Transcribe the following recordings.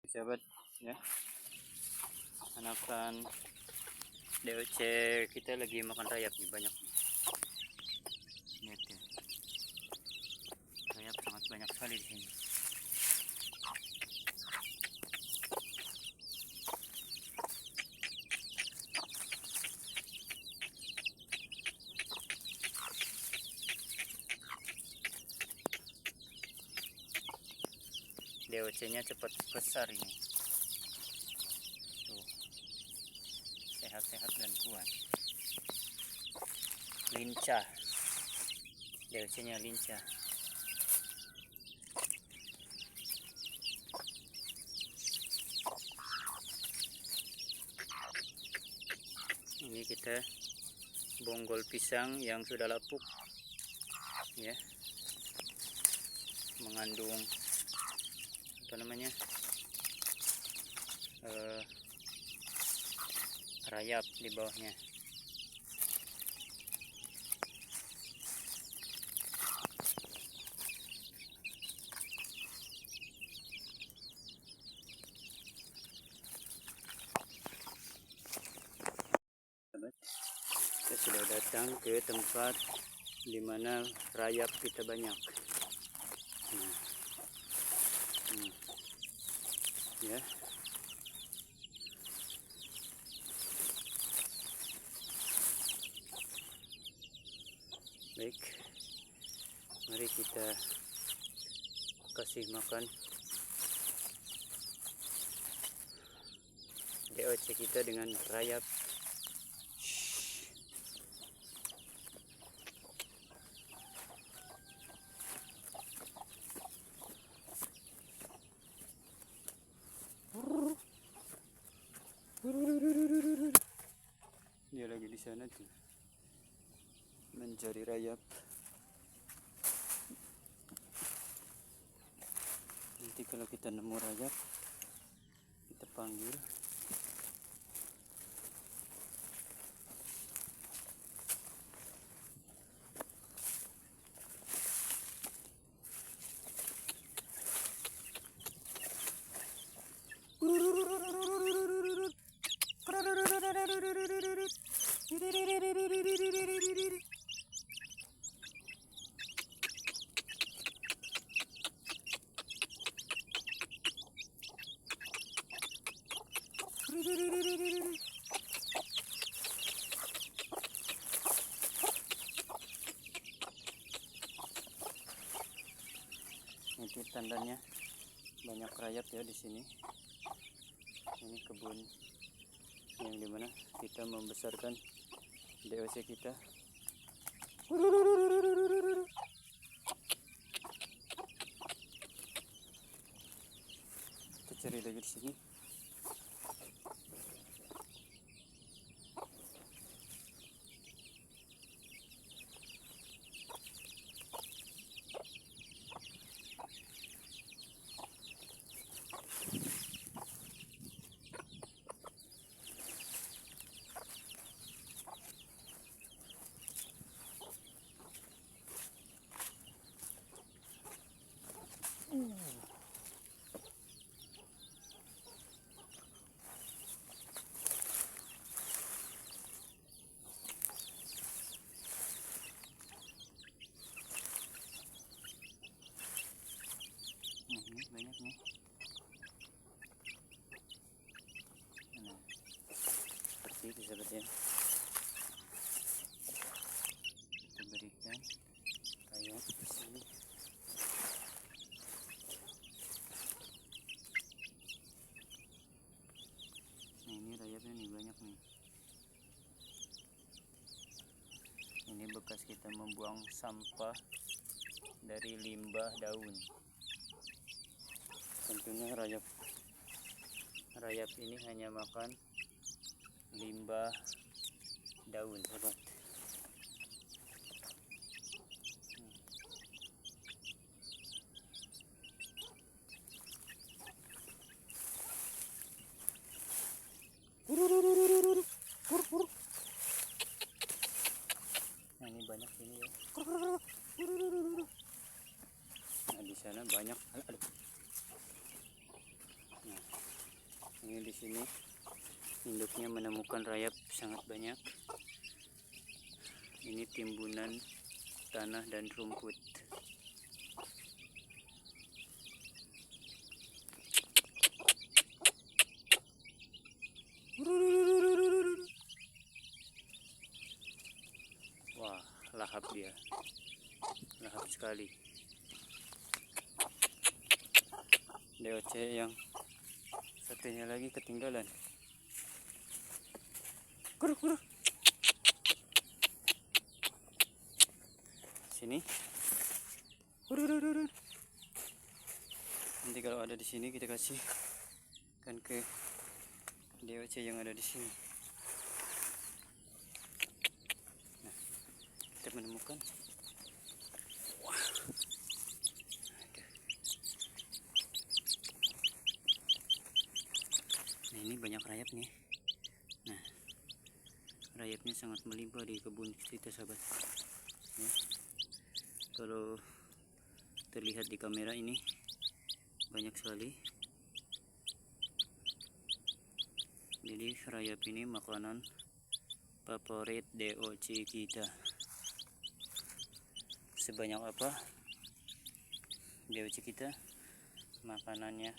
sahabat ya, anakan DOC kita lagi makan rayap nih, banyak nih. Lihat ya, rayap sangat banyak sekali di sini. DOC-nya cepat besar ini. Tuh, sehat-sehat dan kuat. Lincah. DOC-nya lincah. Ini kita bonggol pisang yang sudah lapuk ya, mengandung apa namanya, rayap di bawahnya. Kita sudah datang ke tempat dimana rayap kita banyak. Ya, baik, mari kita kasih makan DOC kita dengan rayap. Dia lagi di sana tuh, mencari rayap. Nanti kalau kita nemu rayap, kita panggil. Ini tandanya banyak rayap ya di sini. Ini kebun yang dimana kita membesarkan DOC kita. Kita cari lagi di sini. Banyak nih. Nah, seperti itu sahabat ya. Kita berikan rayap di sini. Nah, ini rayapnya nih banyak nih. Ini bekas kita membuang sampah dari limbah daun. Tentunya rayap ini hanya makan limbah daun, sahabat. Nah, ini banyak ini ya. Nah, di sana banyak. Nah, Ini di sini induknya menemukan rayap sangat banyak. Ini timbunan tanah dan rumput. Wah, lahap dia. Lahap sekali. DOC yang satunya lagi ketinggalan. Kur. Sini. Nanti kalau ada di sini kita kasih kan ke DOC yang ada di sini. Nah, kita menemukan. Wah. Nah, ini banyak rayap nih. Nah, rayapnya sangat melimpah di kebun kita, sahabat. Ya. Kalau terlihat di kamera ini banyak sekali. Jadi rayap ini makanan favorit DOC kita. Sebanyak apa DOC kita makanannya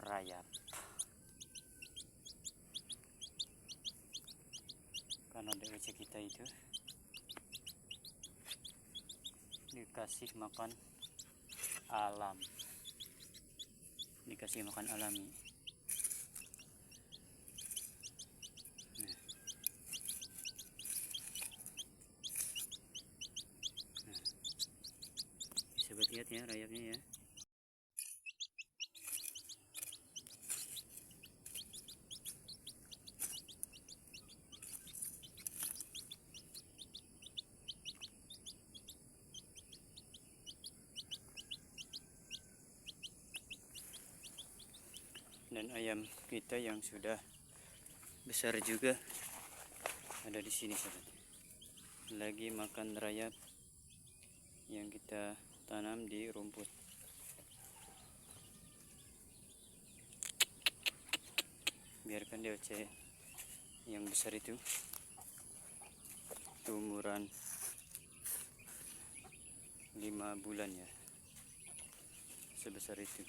rayap. Karena DOC kita itu dikasih makan alam, dikasih makan alami. Nah, bisa lihat ya rayapnya ya. Dan ayam kita yang sudah besar juga ada di sini, sahabat. Lagi makan rayap yang kita tanam di rumput. Biarkan DOC yang besar itu umuran 5 bulan ya, sebesar itu.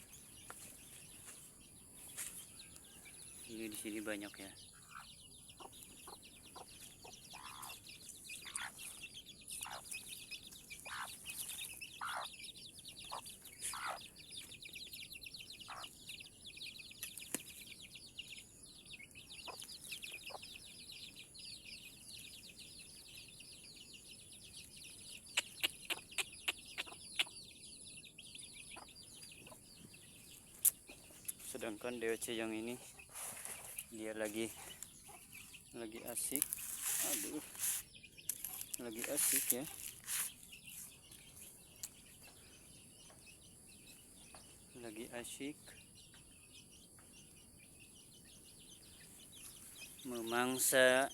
Ini di sini banyak ya. Sedangkan DOC yang ini dia lagi asik. Aduh, lagi asik ya. Lagi asik memangsa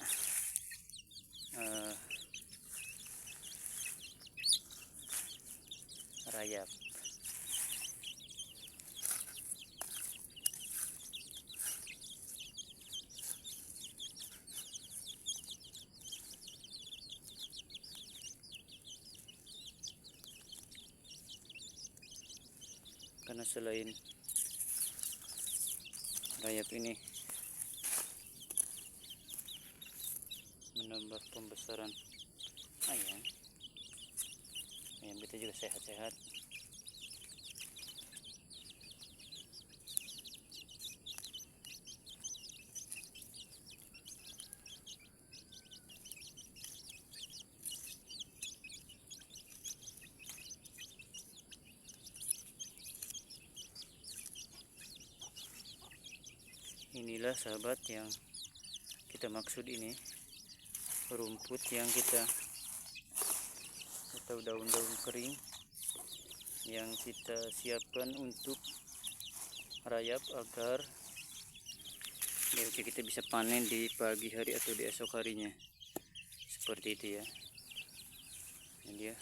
rayap. Karena selain rayap ini menambah pembesaran ayam kita juga sehat-sehat. Inilah sahabat yang kita maksud ini, rumput yang kita atau daun-daun kering yang kita siapkan untuk rayap agar kita bisa panen di pagi hari atau di esok harinya, seperti itu ya. Ini dia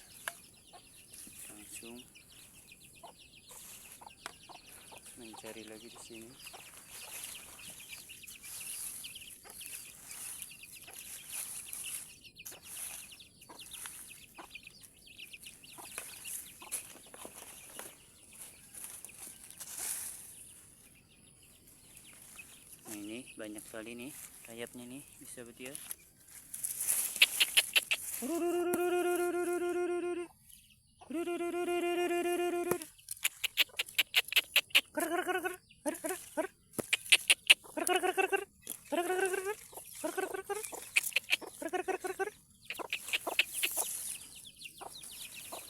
langsung mencari lagi di sini. banyak kali nih rayapnya nih, bisa betul ya.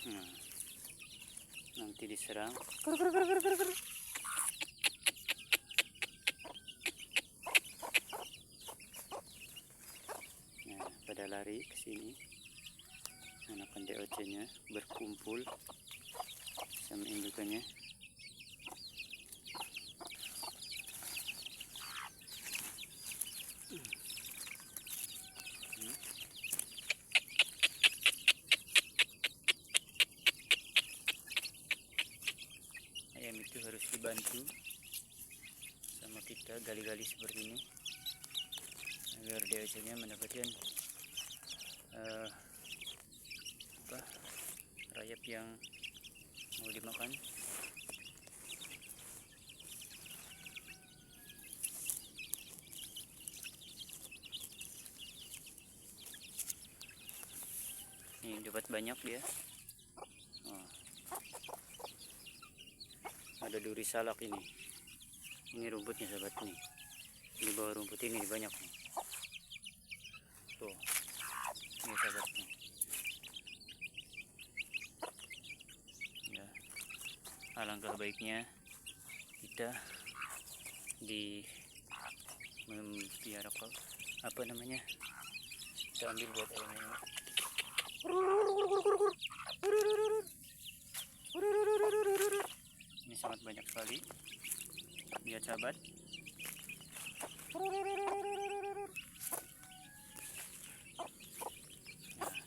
Nah, nanti diserang. Nah, pada lari ke sini. Anakan DOC-nya berkumpul sama indukannya. Ayam itu harus dibantu sama kita gali-gali seperti ini agar DOC-nya mendapatkan rayap yang mau dimakan. Ini dapat banyak dia. Oh. Ada duri salak ini. Ini rumputnya sahabat nih. Di bawah rumput ini banyak nih. Tuh. Ini sahabat nih. Ya. Alangkah baiknya kita di mempiara apa namanya? Kita ambil buat ayam ini. Ini sangat banyak sekali. Lihat sahabat. Nah,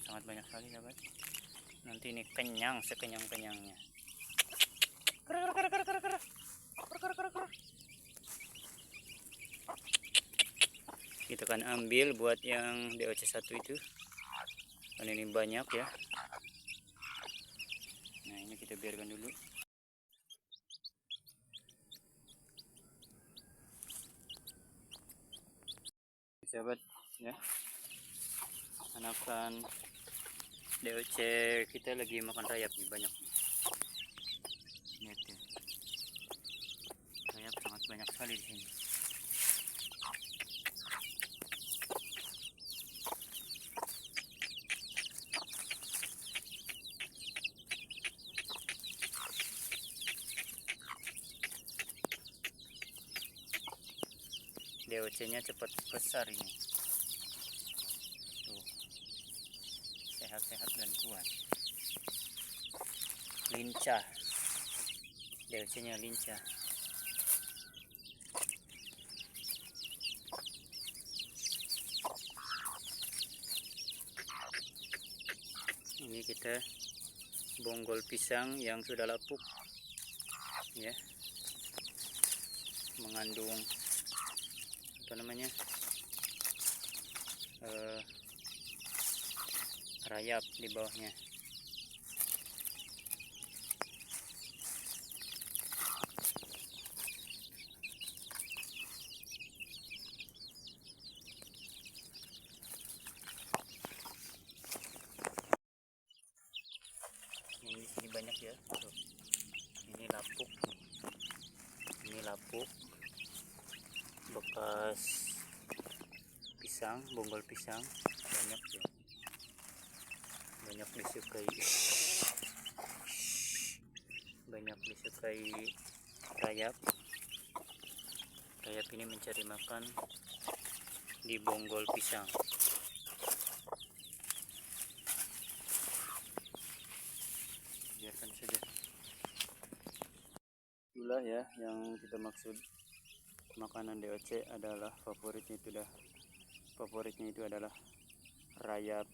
sangat banyak sekali sahabat. Nanti ini kenyang sekenyang-kenyangnya. Kita akan ambil buat yang DOC 1 itu. Karena ini banyak ya. Nah, ini kita biarkan dulu. Sahabat ya, anakan DOC kita lagi makan rayap nih, banyak nih. Lihat ya, rayap sangat banyak sekali di sini. DOC-nya cepat besar ini. Tuh. Sehat-sehat dan kuat. Lincah. DOC-nya lincah. Ini kita bonggol pisang yang sudah lapuk. Ya. Mengandung apa namanya, rayap di bawahnya. Ini sini banyak ya. Tuh. Ini lapuk, bekas pisang, bonggol pisang banyak ya, banyak disukai rayap. Rayap ini mencari makan di bonggol pisang. Biarkan saja. Itulah ya yang kita maksud makanan DOC adalah favoritnya itu adalah rayap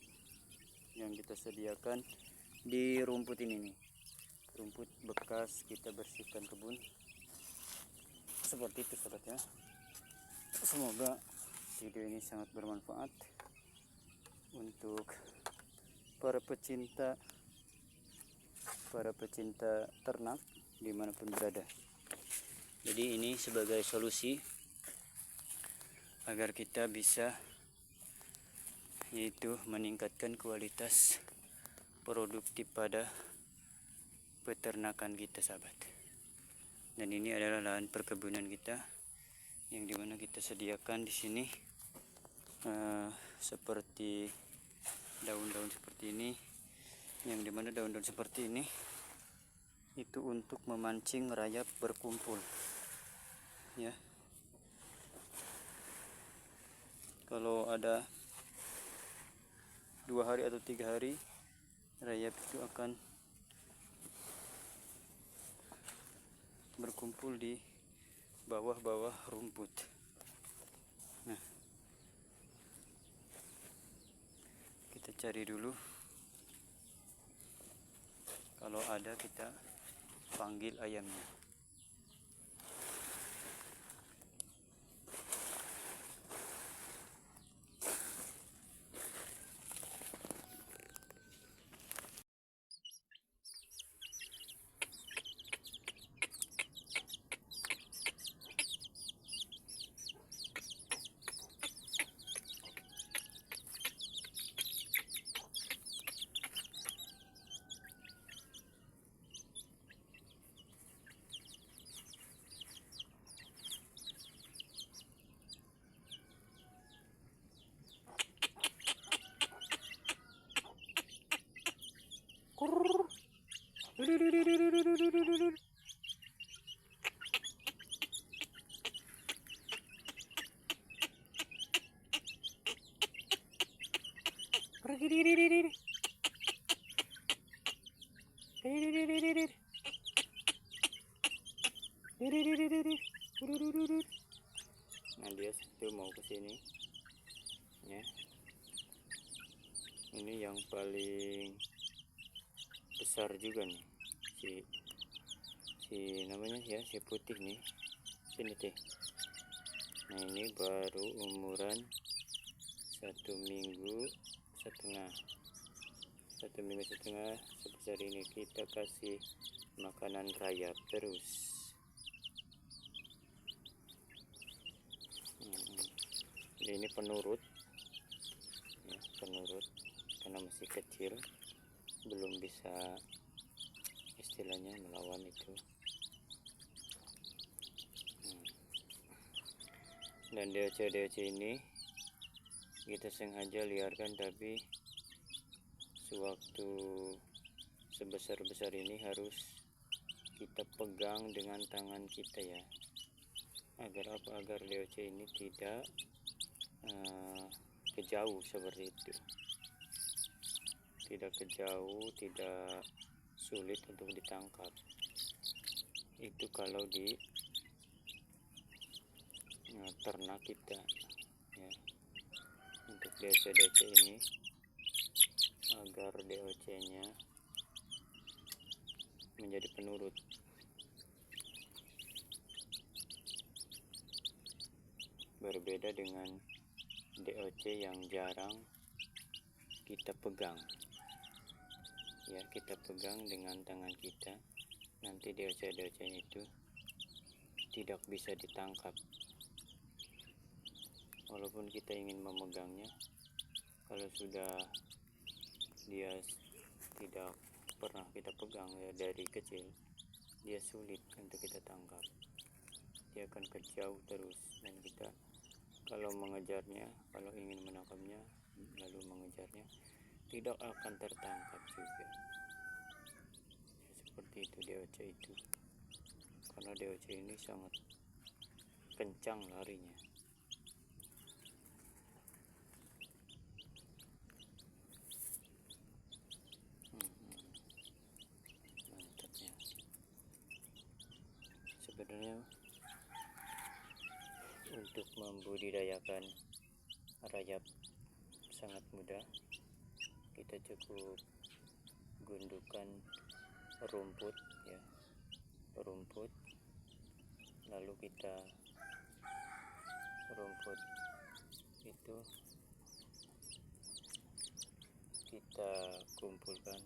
yang kita sediakan di rumput ini nih, rumput bekas kita bersihkan kebun. Seperti itu sahabat ya. Semoga video ini sangat bermanfaat untuk para pecinta ternak dimanapun berada. Jadi ini sebagai solusi agar kita bisa yaitu meningkatkan kualitas produktif pada peternakan kita, sahabat. Dan ini adalah lahan perkebunan kita yang dimana kita sediakan di sini seperti daun-daun seperti ini, yang dimana daun-daun seperti ini itu untuk memancing rayap berkumpul, ya. Kalau ada 2 hari atau 3 hari, rayap itu akan berkumpul di bawah-bawah rumput. Nah, kita cari dulu. Kalau ada, kita panggil ayamnya. Nah, dia itu mau ke sini, ya. Ini yang paling besar juga nih, si namanya ya, si putih nih, sini teh. Nah, ini baru umuran 1,5 minggu. 1,5 minggu sebesar ini. Kita kasih makanan rayap terus. Ini penurut, ya, penurut karena masih kecil, belum bisa istilahnya melawan itu. Dan DOC ini kita sengaja liarkan, tapi sewaktu sebesar-besar ini harus kita pegang dengan tangan kita, ya. Agar apa? Agar DOC ini tidak kejauh seperti itu. Tidak kejauh, tidak sulit untuk ditangkap. Itu kalau di ternak kita, ya. Untuk DOC ini, agar DOC-nya menjadi penurut. Berbeda dengan DOC yang jarang kita pegang, ya. Kita pegang dengan tangan kita, nanti DOC-nya itu tidak bisa ditangkap. Walaupun kita ingin memegangnya, kalau sudah dia tidak pernah kita pegang, ya, dari kecil, dia sulit untuk kita tangkap. Dia akan kejauh terus, dan kita kalau mengejarnya, kalau ingin menangkapnya lalu mengejarnya, tidak akan tertangkap juga. Ya, seperti itu DOC itu. Karena DOC ini sangat kencang larinya. Mantapnya. Sebenarnya untuk membudidayakan rayap sangat mudah. Kita cukup gundukan rumput, ya, rumput, lalu rumput itu kita kumpulkan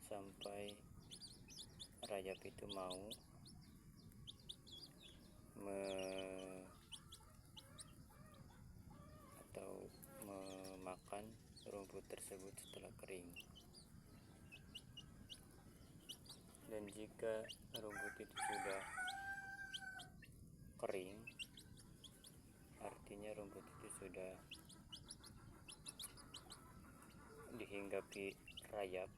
sampai rayap itu mau tersebut setelah kering. Dan jika rumput itu sudah kering, artinya rumput itu sudah dihinggapi rayap.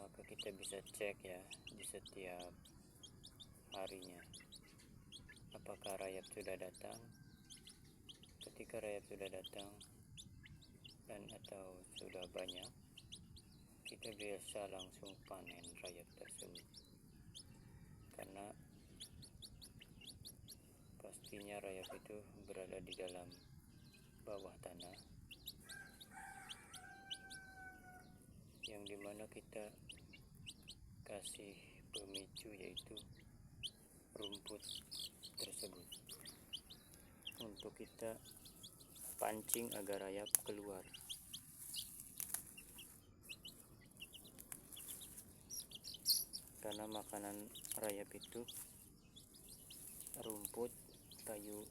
Maka kita bisa cek ya di setiap harinya apakah rayap sudah datang. Ketika rayap sudah datang dan atau sudah banyak, kita biasa langsung panen rayap tersebut, karena pastinya rayap itu berada di dalam bawah tanah, yang dimana kita kasih pemicu yaitu rumput tersebut untuk kita pancing agar rayap keluar. Karena makanan rayap itu rumput, kayu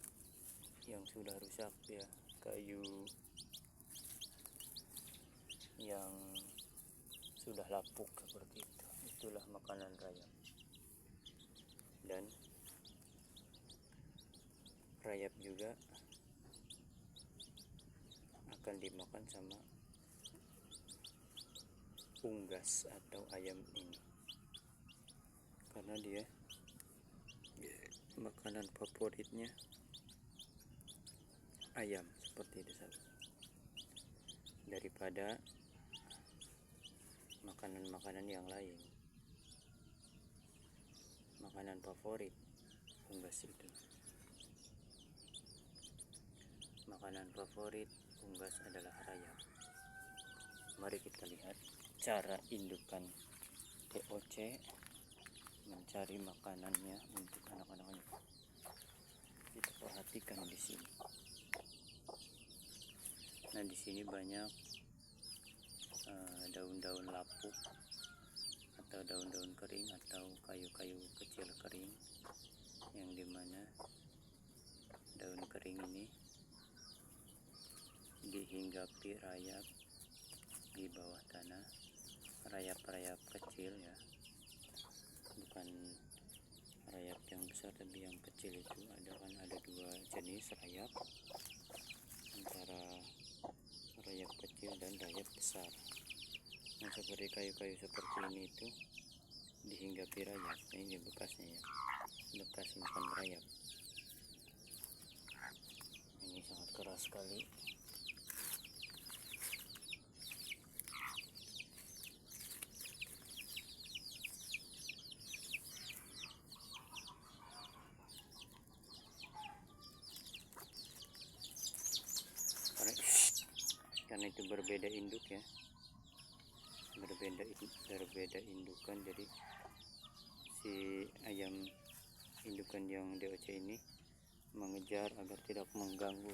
yang sudah rusak ya, kayu yang sudah lapuk seperti itu. Itulah makanan rayap. Dan rayap juga akan dimakan sama unggas atau ayam ini, karena dia makanan favoritnya ayam, seperti itu saja. Daripada makanan-makanan yang lain, makanan favorit unggas itu. Makanan favorit unggas adalah rayap. Mari kita lihat cara indukan DOC mencari makanannya untuk anak-anaknya. Kita perhatikan di sini. Nah, di sini banyak daun-daun lapuk atau daun-daun kering atau kayu-kayu kecil kering, yang dimana daun kering ini dihinggapi rayap di bawah tanah. Rayap-rayap kecil ya, bukan rayap yang besar tapi yang kecil. Itu ada dua jenis rayap, antara rayap kecil dan rayap besar. Nah, seperti kayu-kayu seperti ini itu dihinggapi rayap. Nah, ini bekasnya ya, bekas makan rayap. Ini sangat keras sekali. Karena itu berbeda induk ya, berbeda indukan. Jadi si ayam indukan yang DOC ini mengejar agar tidak mengganggu,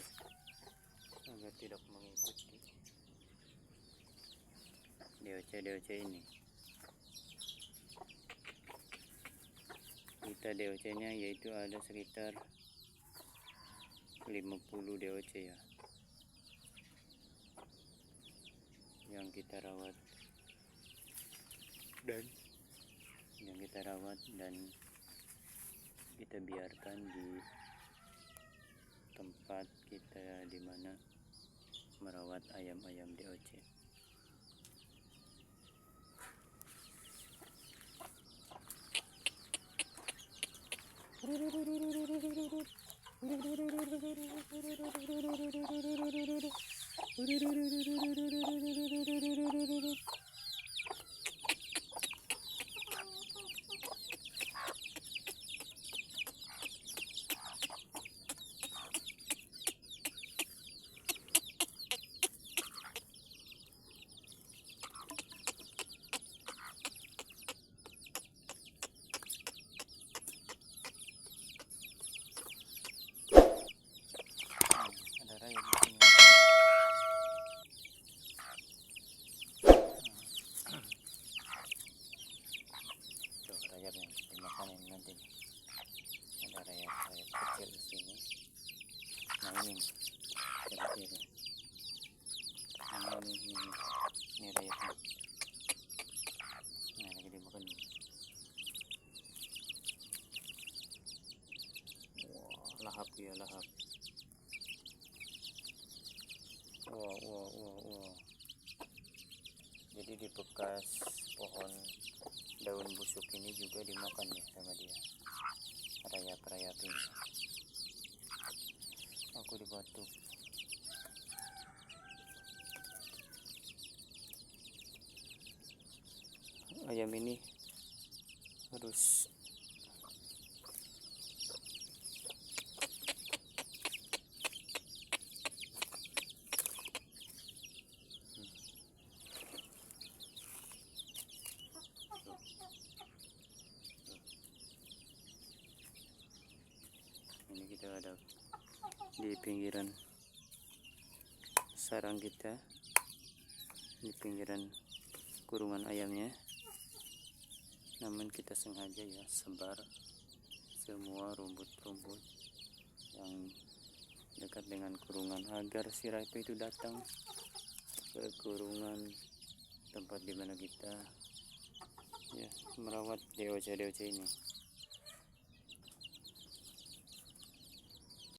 agar tidak mengikuti DOC ini. Kita DOC nya yaitu ada sekitar 50 DOC ya, yang kita rawat dan kita biarkan di tempat kita di mana merawat ayam-ayam DOC. lahap ya, lahap. Wow. Jadi di bekas pohon daun busuk ini juga dimakan ya sama dia, rayap-rayap ini. Aku dibatuk. Ayam ini harus ini kita ada di pinggiran sarang kita, di pinggiran kurungan ayamnya. Namun kita sengaja ya sebar semua rumput-rumput yang dekat dengan kurungan agar si Raipe itu datang ke kurungan tempat dimana kita ya merawat deoce-deoce ini.